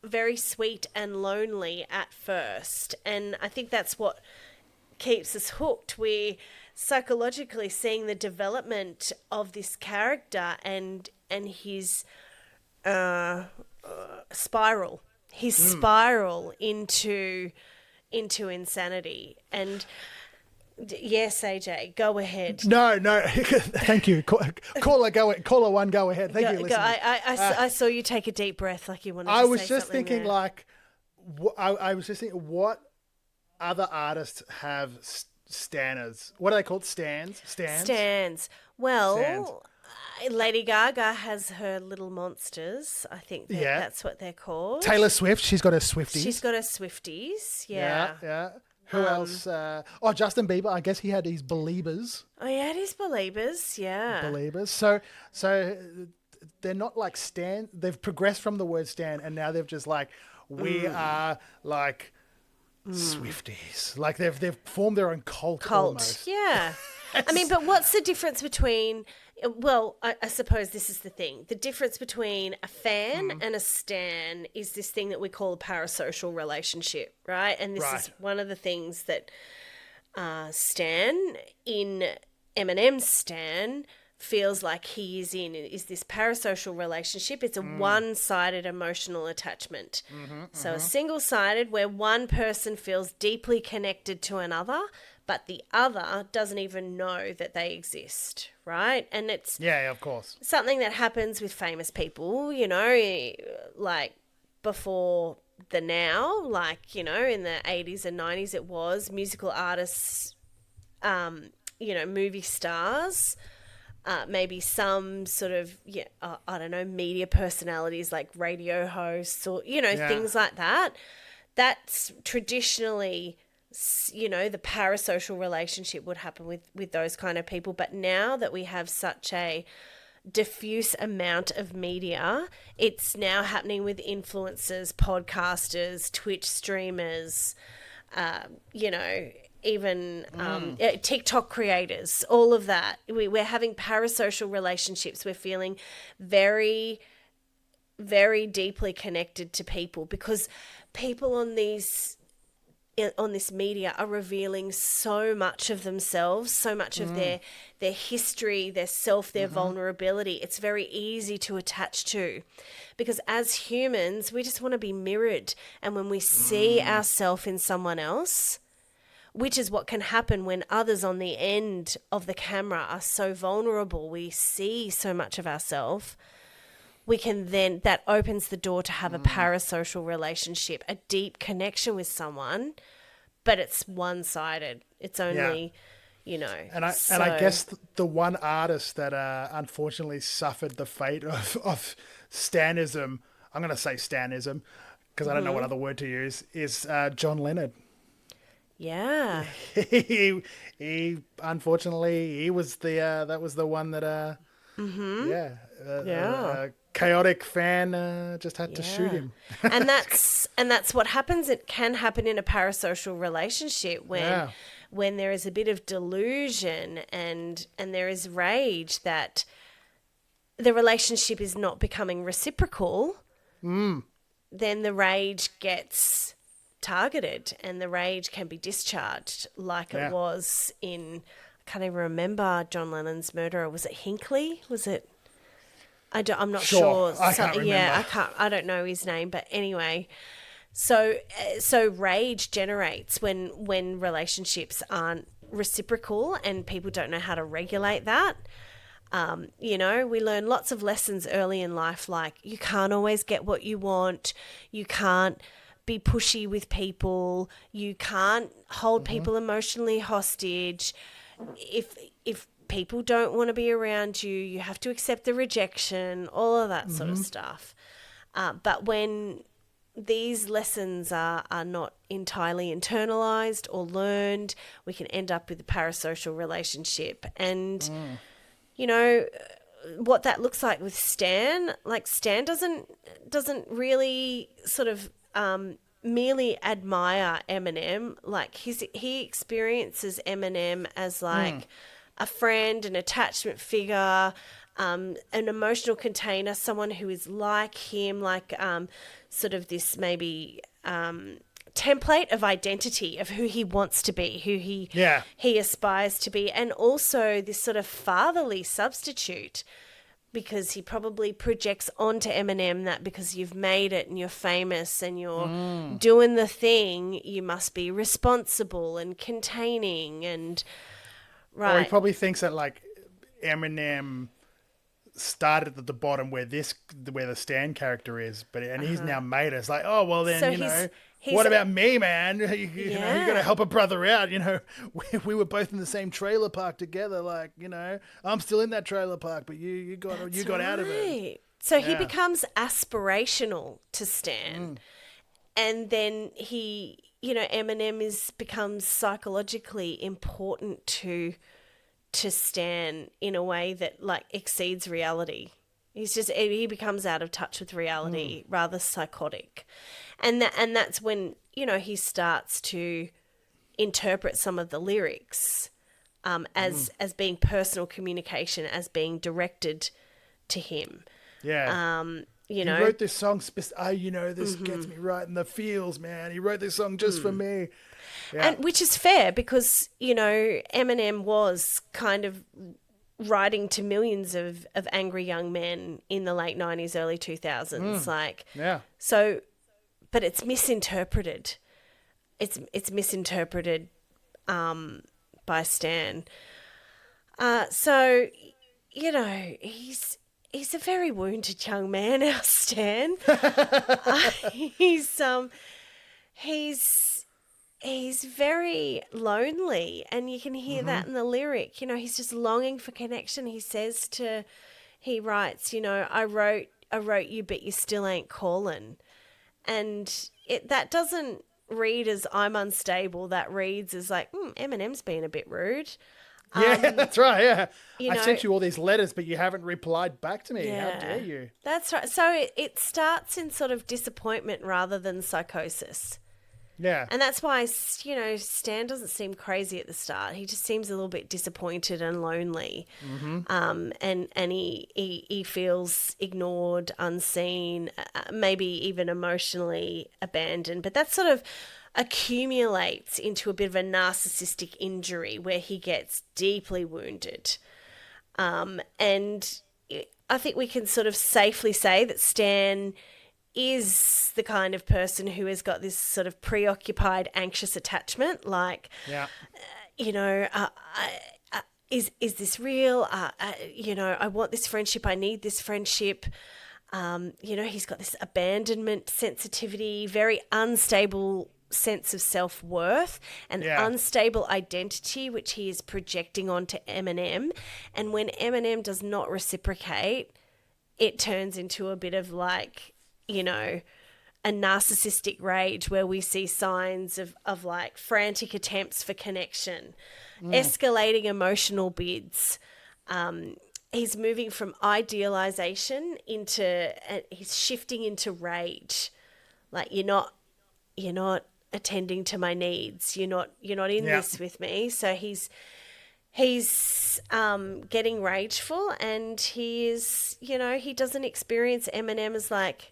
very sweet and lonely at first. And I think that's what keeps us hooked. We're psychologically seeing the development of this character and his spiral. His spiral into insanity. And yes, AJ, go ahead. No, thank you. Caller one, go ahead. Thank you, listeners. I saw you take a deep breath like you wanted to I say was just something thinking, there. like, I was just thinking, what other artists have stanners? What are they called? Stans? Stands. Well, Stands. Lady Gaga has her little monsters. I think that's what they're called. Taylor Swift, she's got her Swifties. She's got her Swifties. Yeah. Yeah. Who else? Justin Bieber. I guess he had these Beliebers. Oh, yeah, it is Beliebers. Yeah. Beliebers. So they're not like stan. They've progressed from the word stan, and now they've just like we are like Swifties. Like they've formed their own cult. Almost. Yeah. I mean, but what's the difference between? Well, I suppose this is the thing. The difference between a fan and a stan is this thing that we call a parasocial relationship, right? And this is one of the things that Stan, in Eminem's Stan, feels like he is in, is this parasocial relationship. It's a one-sided emotional attachment. So a single-sided where one person feels deeply connected to another, but the other doesn't even know that they exist, right? And it's of course. something that happens with famous people, you know, like before the now, like, you know, in the 80s and 90s it was musical artists, you know, movie stars, maybe some sort of, I don't know, media personalities like radio hosts or, you know, things like that. That's traditionally, you know, the parasocial relationship would happen with those kind of people. But now that we have such a diffuse amount of media, it's now happening with influencers, podcasters, Twitch streamers, you know, even TikTok creators, all of that. We're having parasocial relationships. We're feeling very, very deeply connected to people because people on this media are revealing so much of themselves, so much of their history, their self, their vulnerability. It's very easy to attach to because as humans, we just want to be mirrored. And when we see ourselves in someone else, which is what can happen when others on the end of the camera are so vulnerable, we see so much of ourselves, we can then, that opens the door to have a parasocial relationship, a deep connection with someone, but it's one-sided. It's only, you know. And I guess the one artist that unfortunately suffered the fate of Stanism, I'm going to say Stanism because I don't know what other word to use, is John Lennon. Yeah. He unfortunately, he was that was the one that chaotic fan just had to shoot him. and that's what happens. It can happen in a parasocial relationship when there is a bit of delusion and there is rage that the relationship is not becoming reciprocal. Then the rage gets targeted and the rage can be discharged like it was in, I can't even remember John Lennon's murderer. Was it Hinckley? Was it? I'm not sure. I can't remember. Yeah, I don't know his name, but anyway. So rage generates when relationships aren't reciprocal and people don't know how to regulate that. You know, we learn lots of lessons early in life, like you can't always get what you want. You can't be pushy with people. You can't hold people emotionally hostage. If people don't want to be around you, you have to accept the rejection, all of that sort of stuff. But when these lessons are not entirely internalized or learned, we can end up with a parasocial relationship. And, you know, what that looks like with Stan. Like Stan doesn't really sort of merely admire Eminem. Like he experiences Eminem as like a friend, an attachment figure, an emotional container, someone who is like him, like sort of this maybe template of identity of who he wants to be, who he aspires to be, and also this sort of fatherly substitute, because he probably projects onto Eminem that because you've made it and you're famous and you're doing the thing, you must be responsible and containing and Or he probably thinks that like Eminem started at the bottom where the Stan character is, and he's now made it. It's like, oh well, then So what about me, man? You got to help a brother out. We were both in the same trailer park together. Like, I'm still in that trailer park, but you got out of it. So he becomes aspirational to Stan, and then Eminem becomes psychologically important to Stan in a way that like exceeds reality. He becomes out of touch with reality, rather psychotic. And that's when, he starts to interpret some of the lyrics as being personal communication, as being directed to him. Yeah. He wrote this song, this gets me right in the feels, man. He wrote this song just for me. Yeah. And which is fair because, Eminem was kind of writing to millions of angry young men in the late 90s, early 2000s. So, but it's misinterpreted. It's misinterpreted by Stan. So, he's a very wounded young man, our Stan. He's very lonely, and you can hear that in the lyric. He's just longing for connection. He writes, I wrote you, but you still ain't calling. And that doesn't read as I'm unstable. That reads as like, Eminem's being a bit rude. Yeah, that's right, yeah. I sent you all these letters, but you haven't replied back to me. Yeah, how dare you? That's right. So it starts in sort of disappointment rather than psychosis. Yeah. And that's why, Stan doesn't seem crazy at the start. He just seems a little bit disappointed and lonely. And he feels ignored, unseen, maybe even emotionally abandoned. But that sort of accumulates into a bit of a narcissistic injury where he gets deeply wounded. And I think we can sort of safely say that Stan is the kind of person who has got this sort of preoccupied, anxious attachment. Like, is this real? I want this friendship. I need this friendship. He's got this abandonment sensitivity, very unstable sense of self-worth, and unstable identity, which he is projecting onto Eminem. And when Eminem does not reciprocate, it turns into a bit of like, a narcissistic rage where we see signs of like frantic attempts for connection, escalating emotional bids. He's moving from idealization he's shifting into rage. Like, you're not attending to my needs. You're not in this with me. So he's getting rageful, and he doesn't experience Eminem as like,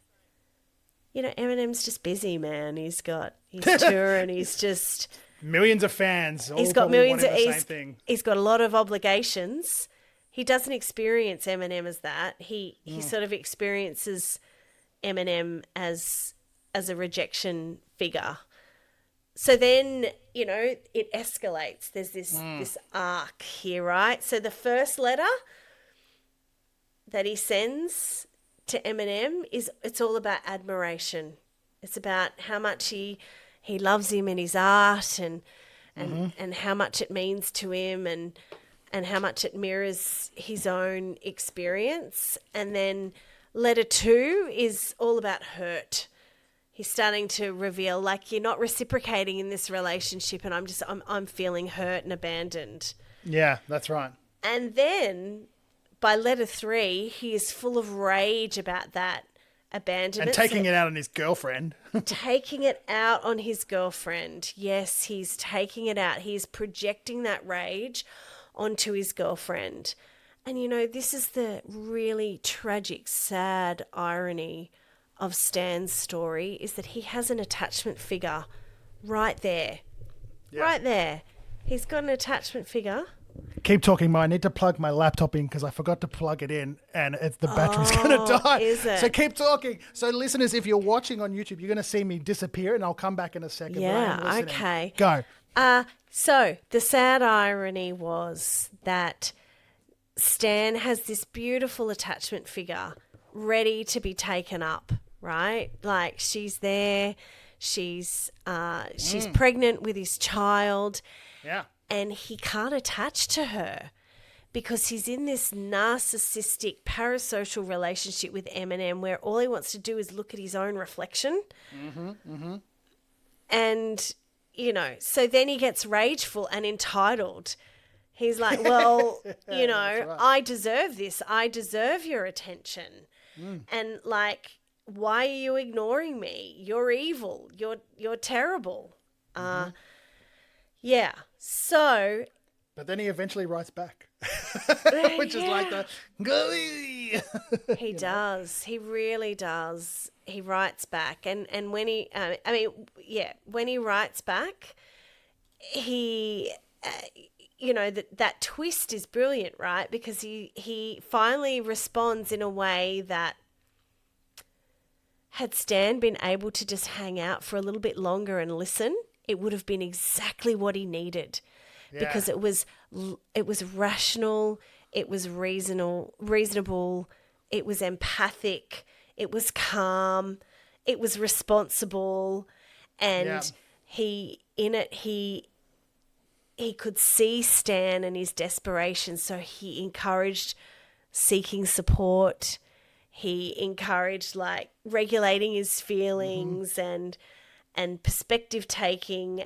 Eminem's just busy, man. He's touring. He's just millions of fans. He's got millions of same thing. He's got a lot of obligations. He doesn't experience Eminem as that. He sort of experiences Eminem as a rejection figure. So then, it escalates. There's this arc here, right? So the first letter that he sends to Eminem it's all about admiration. It's about how much he loves him and his art and how much it means to him and how much it mirrors his own experience. And then letter 2 is all about hurt. He's starting to reveal, like, you're not reciprocating in this relationship, and I'm feeling hurt and abandoned. Yeah, that's right. And then by letter 3, he is full of rage about that abandonment. And taking it out on his girlfriend. Taking it out on his girlfriend. Yes, he's taking it out. He's projecting that rage onto his girlfriend. And, you know, this is the really tragic, sad irony of Stan's story, is that he has an attachment figure right there. Yeah. Right there. He's got an attachment figure. Keep talking, I need to plug my laptop in because I forgot to plug it in and the battery's going to die. Is it? So keep talking. So listeners, if you're watching on YouTube, you're going to see me disappear and I'll come back in a second. Yeah, okay. Go. So the sad irony was that Stan has this beautiful attachment figure ready to be taken up, right? Like she's there, she's pregnant with his child. Yeah. And he can't attach to her because he's in this narcissistic parasocial relationship with Eminem where all he wants to do is look at his own reflection. And, you know, so then he gets rageful and entitled. He's like, well, you know, right. I deserve this. I deserve your attention. And like, why are you ignoring me? You're evil. You're terrible. Yeah. So. But then he eventually writes back, which is like the. He does. He really does. He writes back, and when he, when he writes back, he, you know, that twist is brilliant, right? Because he finally responds in a way that. Had Stan been able to just hang out for a little bit longer and listen, it would have been exactly what he needed, because it was rational, it was reasonable, it was empathic, it was calm, it was responsible, and he could see Stan and his desperation, so he encouraged seeking support. He encouraged like regulating his feelings and perspective taking,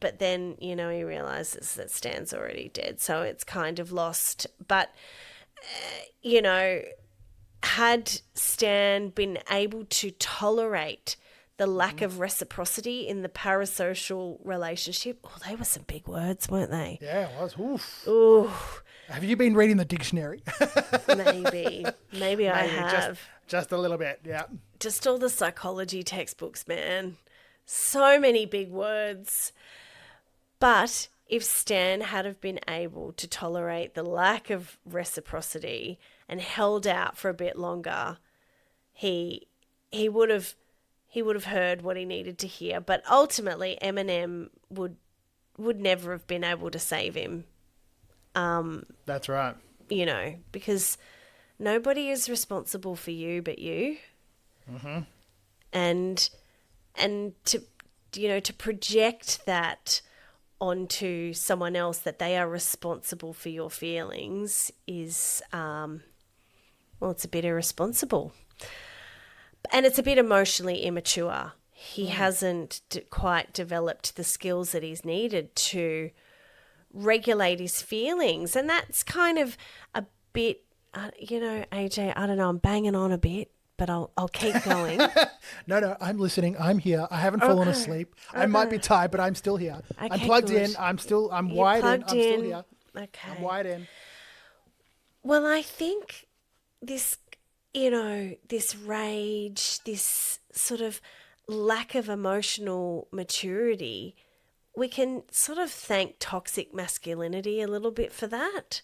but then, you know, he realizes that Stan's already dead, so it's kind of lost. But you know, had Stan been able to tolerate the lack of reciprocity in the parasocial relationship, they were some big words, weren't they? Yeah, it was. Oof. Ooh. Have you been reading the dictionary? Maybe I have. Just a little bit, yeah. Just all the psychology textbooks, man. So many big words. But if Stan had have been able to tolerate the lack of reciprocity and held out for a bit longer, he would have heard what he needed to hear. But ultimately, Eminem would never have been able to save him. That's right. You know, because nobody is responsible for you but you. And to, you know, to project that onto someone else, that they are responsible for your feelings, is, it's a bit irresponsible. And it's a bit emotionally immature. He hasn't quite developed the skills that he's needed to regulate his feelings. And that's kind of a bit, you know, AJ, I don't know, I'm banging on a bit, but I'll keep going. No, I'm listening. I'm here. I haven't fallen asleep. Okay. I might be tired, but I'm still here. Okay, I'm plugged in. I'm wired in. I'm still here. Okay. I'm wired in. Well, I think this, you know, this rage, this sort of lack of emotional maturity, we can sort of thank toxic masculinity a little bit for that,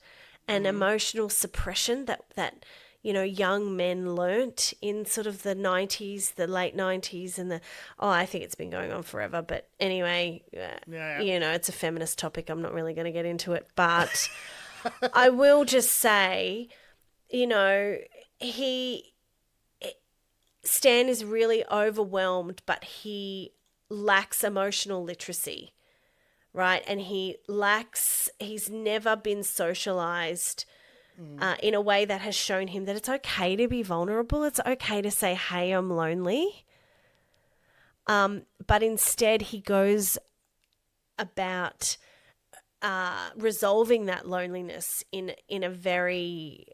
and emotional suppression that you know, young men learnt in sort of the 90s, the late 90s, and I think it's been going on forever. But anyway, you know, it's a feminist topic. I'm not really going to get into it. But I will just say, you know, Stan is really overwhelmed, but he lacks emotional literacy, right? And he's never been socialized in a way that has shown him that it's okay to be vulnerable. It's okay to say, hey, I'm lonely. But instead he goes about resolving that loneliness in a very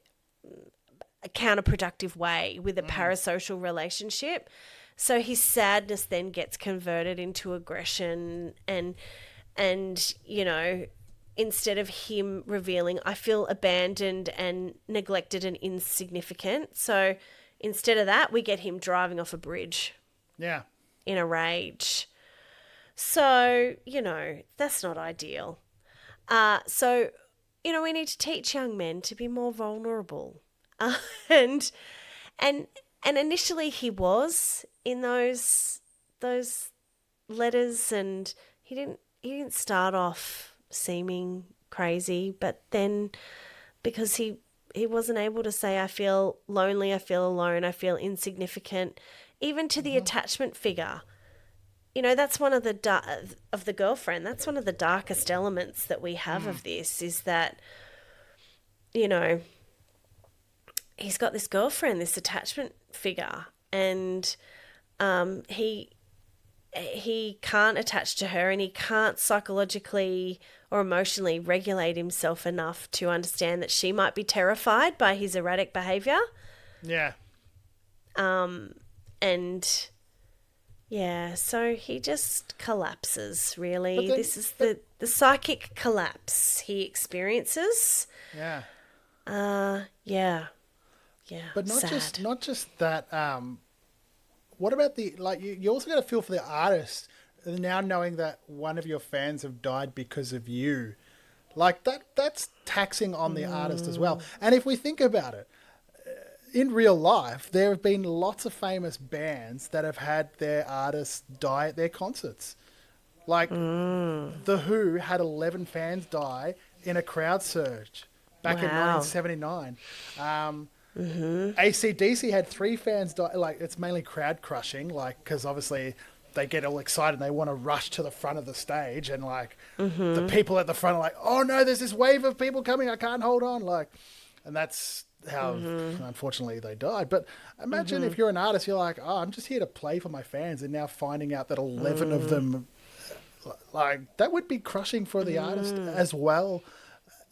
a counterproductive way with a parasocial relationship. So his sadness then gets converted into aggression and instead of him revealing, I feel abandoned and neglected and insignificant. So instead of that, we get him driving off a bridge. Yeah. In a rage. So, that's not ideal. So, we need to teach young men to be more vulnerable. And initially he was in those letters, and he didn't start off seeming crazy, but then because he wasn't able to say, I feel lonely, I feel alone, I feel insignificant, even to the attachment figure. That's one of the girlfriend. That's one of the darkest elements that we have of this, is that, he's got this girlfriend, this attachment figure, and he can't attach to her, and he can't psychologically or emotionally regulate himself enough to understand that she might be terrified by his erratic behaviour. Yeah. And yeah, so he just collapses, really. Then- This is the psychic collapse he experiences. Yeah. Yeah. But sad. not just that. What about you also got to feel for the artist now, knowing that one of your fans have died because of you. Like that's taxing on the artist as well. And if we think about it, in real life, there have been lots of famous bands that have had their artists die at their concerts. Like The Who had 11 fans die in a crowd surge back in Wow. 1979. AC/DC had 3 fans die. Like, it's mainly crowd crushing, like, because obviously they get all excited and they want to rush to the front of the stage, and like the people at the front are like, oh no, there's this wave of people coming, I can't hold on, like, and that's how unfortunately they died. But imagine if you're an artist, you're like, oh, I'm just here to play for my fans, and now finding out that 11 of them, like, that would be crushing for the artist as well.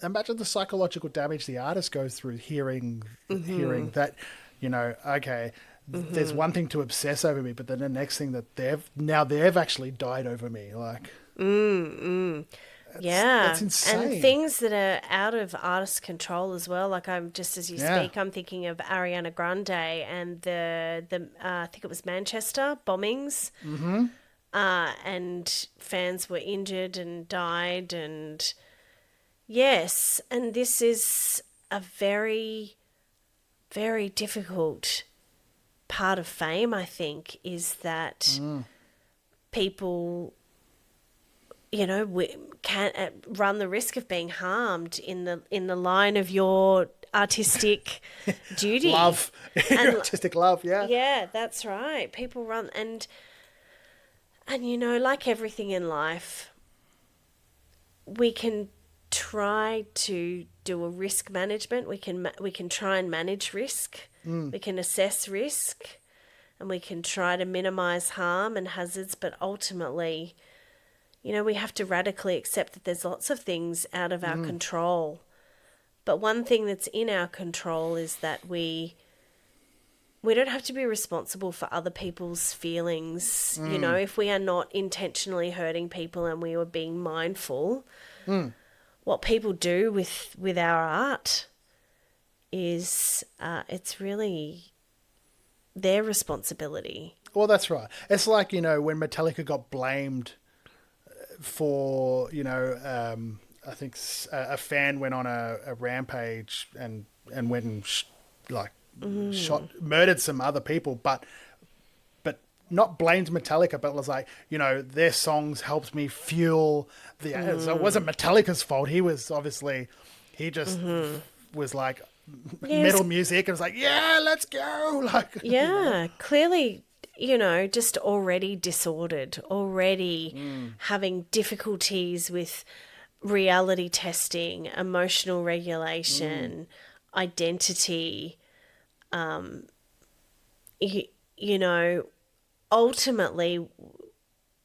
Imagine the psychological damage the artist goes through hearing that, okay, there's one thing to obsess over me, but then the next thing that they've actually died over me. Like, that's insane. And things that are out of artist's control as well. Like, I'm just as you speak, I'm thinking of Ariana Grande and the I think it was Manchester bombings. And fans were injured and died, and yes, and this is a very, very difficult part of fame, I think, is that people, can run the risk of being harmed in the line of your artistic duty. Love. Artistic love, yeah. Yeah, that's right. People run, and like everything in life, we can try to do a risk management. We can try and manage risk. We can assess risk, and we can try to minimize harm and hazards. But ultimately, we have to radically accept that there's lots of things out of our control. But one thing that's in our control is that we don't have to be responsible for other people's feelings. If we are not intentionally hurting people and we are being mindful, what people do with our art is it's really their responsibility. Well, that's right. It's like, when Metallica got blamed for, I think a fan went on a rampage and went and murdered some other people, but not blamed Metallica, but was like, their songs helped me fuel the... So it wasn't Metallica's fault. He was obviously... He just was like, metal music, and was like, yeah, let's go! Like, yeah, clearly, just already disordered, already having difficulties with reality testing, emotional regulation, identity, ultimately,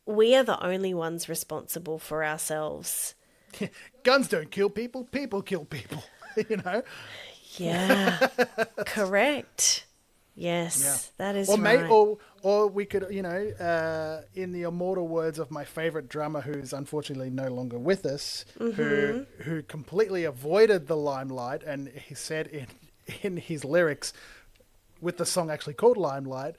we are the only ones responsible for ourselves. guns don't kill people, people kill people, Yeah. Correct. Yes, that is right. Or we could, in the immortal words of my favorite drummer, who's unfortunately no longer with us, who completely avoided the limelight, and he said in his lyrics, with the song actually called Limelight,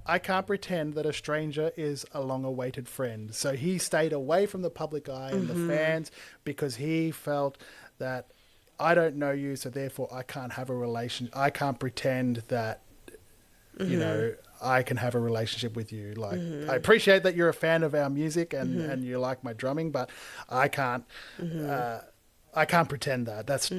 I can't pretend that a stranger is a long-awaited friend. So he stayed away from the public eye and the fans because he felt that I don't know you, so therefore I can't have a relation. I can't pretend that, I can have a relationship with you. Like, I appreciate that you're a fan of our music and you like my drumming, but I can't pretend that. That's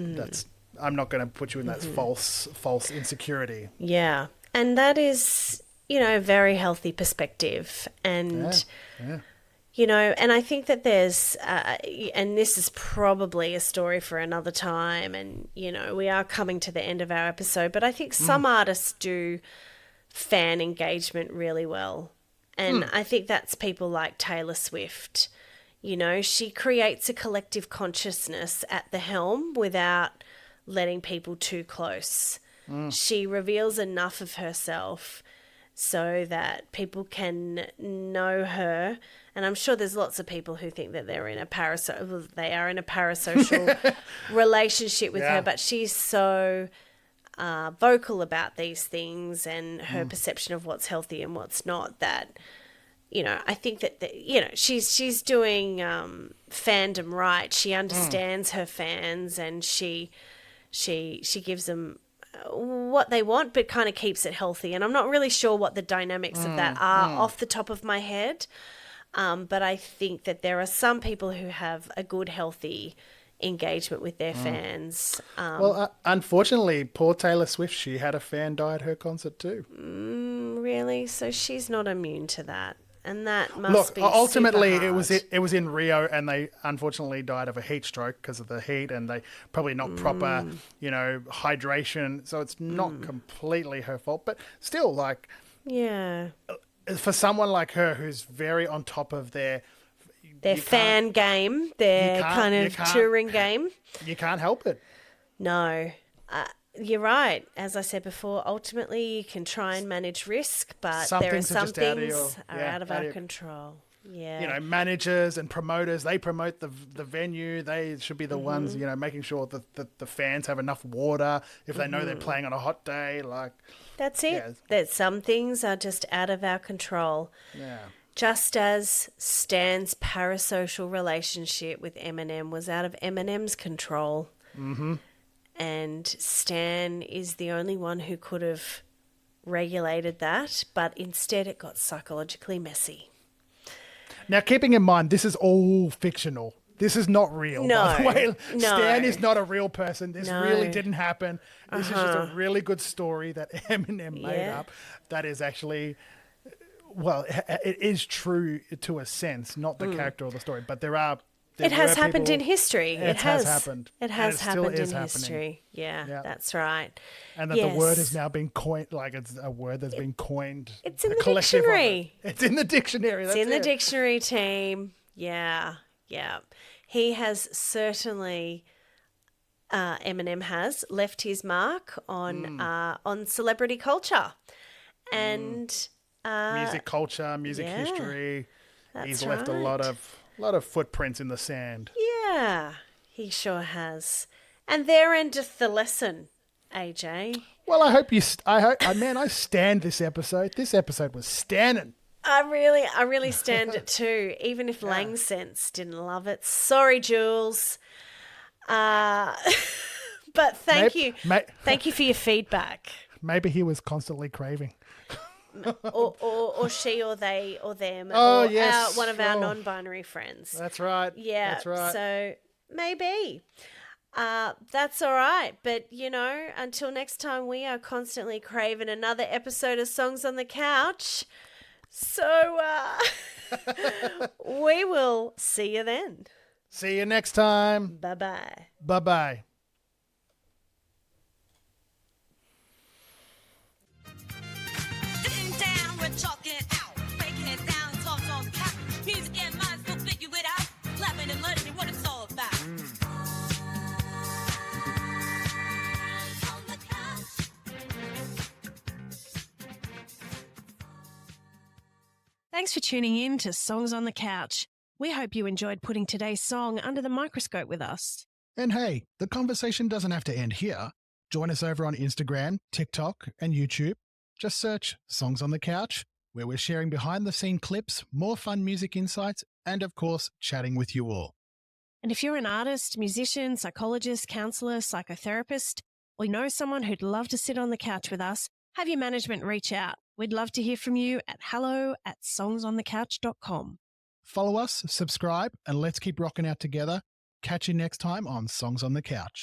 I'm not going to put you in that false insecurity. Yeah. And that is, a very healthy perspective. And, and I think that there's, and this is probably a story for another time. And, we are coming to the end of our episode, but I think some artists do fan engagement really well. And I think that's people like Taylor Swift. She creates a collective consciousness at the helm without letting people too close. She reveals enough of herself so that people can know her. And I'm sure there's lots of people who think that they are in a parasocial relationship with her, but she's so vocal about these things and her perception of what's healthy and what's not that, I think that, she's doing fandom right. She understands her fans and she gives them what they want, but kind of keeps it healthy. And I'm not really sure what the dynamics of that are off the top of my head. But I think that there are some people who have a good, healthy engagement with their fans. Unfortunately, poor Taylor Swift, she had a fan die at her concert too. Really? So she's not immune to that. And that must be ultimately super hard. it was in Rio, and they unfortunately died of a heat stroke because of the heat, and they probably not proper, hydration. So it's not completely her fault, but still, like, for someone like her who's very on top of their fan game, their kind of touring game, you can't help it. No. You're right. As I said before, ultimately you can try and manage risk, but there are some things out of our control. Yeah. Managers and promoters, they promote the venue. They should be the ones, making sure that the fans have enough water if they know they're playing on a hot day. Like, that's it. Yeah. That some things are just out of our control. Yeah. Just as Stan's parasocial relationship with Eminem was out of Eminem's control. Mm-hmm. And Stan is the only one who could have regulated that, but instead it got psychologically messy. Now, keeping in mind, this is all fictional. This is not real, by the way. Stan is not a real person. This really didn't happen. This is just a really good story that Eminem made up that is actually... Well, it is true to a sense, not the character or the story, but it has happened in history. It has happened. It has happened in happening. history. Yeah, that's right. And that the word has now been coined, like it's a word that's been coined. It's in the dictionary. It's in the dictionary. It's in the dictionary, team. Yeah. He has certainly, Eminem has left his mark on celebrity culture and music culture, music history. He's left a lot of footprints in the sand. Yeah, he sure has. And there endeth the lesson, AJ. Well, I stand this episode. This episode was standing. I really stand it too, even if Langsense didn't love it. Sorry, Jules. But thank you. Thank you for your feedback. Maybe he was constantly craving. or she or they or them one of our non-binary friends. That's right. Yeah. That's right. So maybe. That's all right. But, until next time, we are constantly craving another episode of Songs on the Couch. So we will see you then. See you next time. Bye-bye. Bye-bye. Sitting down, we're talking out, breaking it down, talks on the couch. Music and minds will figure it out, laughing and learning what it's all about. Thanks for tuning in to Songs on the Couch. We hope you enjoyed putting today's song under the microscope with us. And hey, the conversation doesn't have to end here. Join us over on Instagram, TikTok, and YouTube. Just search Songs on the Couch, where we're sharing behind-the-scene clips, more fun music insights, and of course, chatting with you all. And if you're an artist, musician, psychologist, counsellor, psychotherapist, or know someone who'd love to sit on the couch with us, have your management reach out. We'd love to hear from you at hello@songsonthecouch.com. Follow us, subscribe, and let's keep rocking out together. Catch you next time on Songs on the Couch.